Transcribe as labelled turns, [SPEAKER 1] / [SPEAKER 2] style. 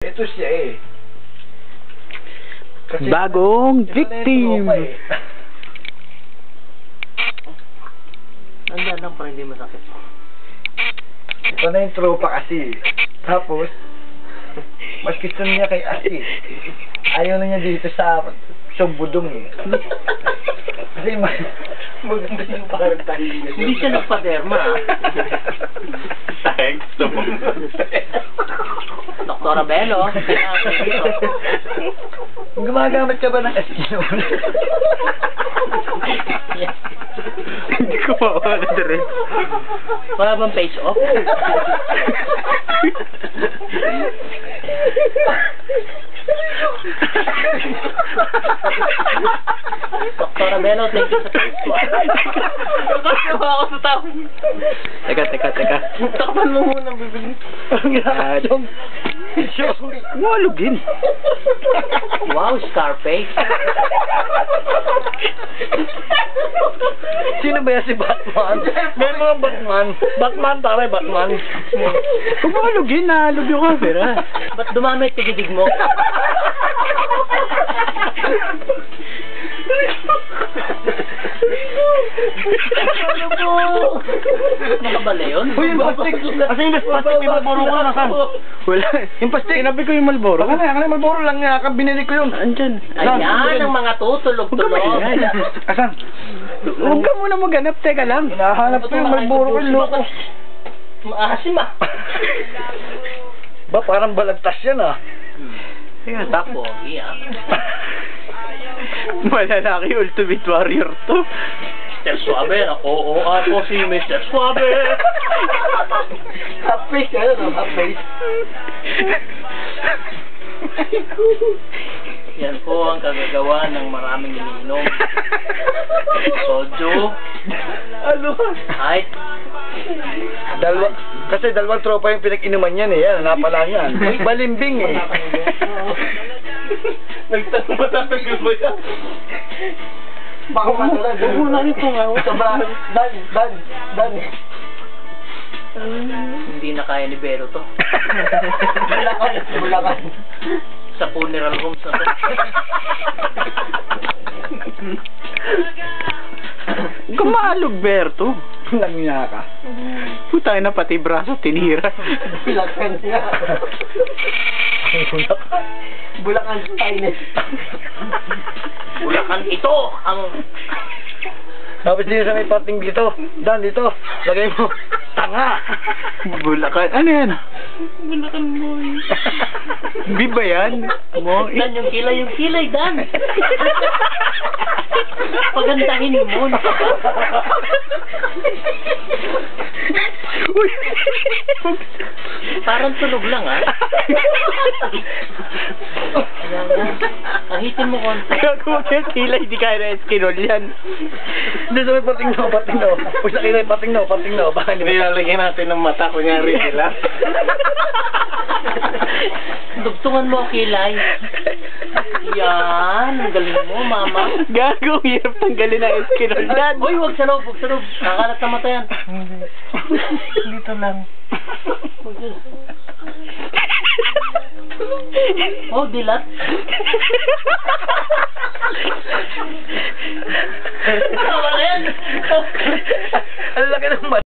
[SPEAKER 1] Ito siya eh. Kasi,
[SPEAKER 2] Bagong victim.
[SPEAKER 3] Nandyan lang para hindi masakit.
[SPEAKER 1] Ito na yung tropa kasi. Tapos, mas gusto niya kay Asi. Ayaw na niya dito sa Sumbudong eh. Kasi maganda yung parang tahiyan.
[SPEAKER 3] Hindi siya nagpa-derma, ah.
[SPEAKER 4] Thanks to mo.
[SPEAKER 3] Dr. Abelo,
[SPEAKER 1] Gumagamit ka ba ng Eskimo?
[SPEAKER 2] Hindi ko mawala na rin.
[SPEAKER 3] wala bang face off? Dr. Abelo, thank you sa face off. Nakasama ako sa tao.
[SPEAKER 2] Teka.
[SPEAKER 3] Takpan mo muna ang bibig.
[SPEAKER 2] Ang walugin.
[SPEAKER 3] Wow, Scarface.
[SPEAKER 1] Sino ba yan si Batman? May mga Batman. Batman, tara, Batman.
[SPEAKER 2] Kung walugin, nalog yung camera.
[SPEAKER 3] Ba't dumami tigidig mo? Ano po? Nakabala yun?
[SPEAKER 1] Uy, yung plastic. Kasi yung plastic, may Malboro ko lang, asan?
[SPEAKER 2] Wala. Yung plastic. Sinabi ko yung Malboro.
[SPEAKER 1] Baka na, yung Malboro lang niya. Binili ko yun.
[SPEAKER 2] Andyan.
[SPEAKER 3] Ayan, ang mga tutulog-tulog.
[SPEAKER 1] Asan?
[SPEAKER 2] Huwag ka muna maghanap. Teka lang.
[SPEAKER 1] Hinahanap ko yung Malboro ko, yung loko.
[SPEAKER 3] Maasim ah.
[SPEAKER 1] Ba, parang balagtas yan ah.
[SPEAKER 2] Ayan.
[SPEAKER 3] Pogi ah.
[SPEAKER 2] Malalaki Ultimate Warrior to.
[SPEAKER 3] Mr. Suabe, oo, ako si Mr. Suabe.
[SPEAKER 1] Half face, ano? Half face.
[SPEAKER 3] Yan po ang kagagawa ng maraming iniinom. Soju,
[SPEAKER 1] Ano?
[SPEAKER 3] ay,
[SPEAKER 1] Kasi dalawang tropa yung pinag-inuman yan eh. Yan, napala yan. Balimbing eh.
[SPEAKER 3] Nagtatagal ba yan?
[SPEAKER 1] Baka madala.
[SPEAKER 3] Huwag mo na rin ito nga.
[SPEAKER 1] Dan.
[SPEAKER 3] Hindi na kaya ni Bero to.
[SPEAKER 1] Bulakan.
[SPEAKER 3] Sa funeral homes na to.
[SPEAKER 2] Gumalog, Berto.
[SPEAKER 1] Lang niya ka.
[SPEAKER 2] Putay na pati braso tinira.
[SPEAKER 1] Bulakan niya. Bulakan Spines.
[SPEAKER 3] Bulakan ito ang...
[SPEAKER 1] Tapos dito sa may parting dito. Dan, dito. Lagay mo. Tanga.
[SPEAKER 2] Bulakan. Ano yan?
[SPEAKER 3] Bulakan mo.
[SPEAKER 2] Di ba yan?
[SPEAKER 3] Dan, yung kilay, Dan. Pagandahin mo.
[SPEAKER 2] Uy!
[SPEAKER 3] Parang tunog lang, ah. Ayan nga. Ahitin mo konti.
[SPEAKER 2] Gagawin yung kilay, di kaya na eskinol yan.
[SPEAKER 1] Dito sa may parting no. Pag sa kilay, parting no. Baka hindi
[SPEAKER 4] Nilalagyan natin ng mata, kunyari sila.
[SPEAKER 3] Dugtungan mo ang kilay. Yan. Ang galing mo, mama.
[SPEAKER 2] Gagawin, hirap tanggalin ang eskinol yan.
[SPEAKER 3] Uy, wag sa loob. Kakalat sa mata yan.
[SPEAKER 1] Dito lang.
[SPEAKER 3] Oh, dilat. Tama na yan.
[SPEAKER 1] Ang laki ng